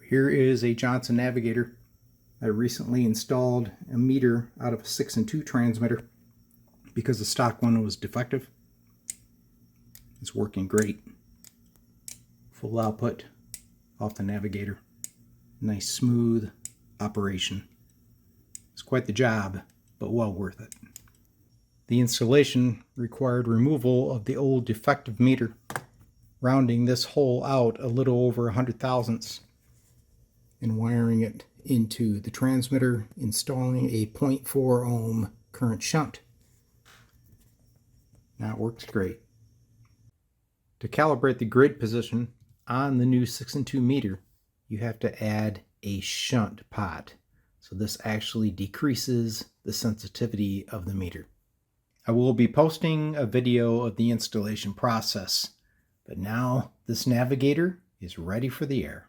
Here is a Johnson Navigator. I recently installed a meter out of a 6 and 2 transmitter because the stock one was defective. It's working great. Full output off the Navigator. Nice smooth operation. It's quite the job, but well worth it. The installation required removal of the old defective meter, rounding this hole out a little over 100 thousandths, and wiring it into the transmitter, installing a 0.4 ohm current shunt. Now it works great. To calibrate the grid position on the new 6 and 2 meter, you have to add a shunt pot. So this actually decreases the sensitivity of the meter. I will be posting a video of the installation process, but now this Navigator is ready for the air.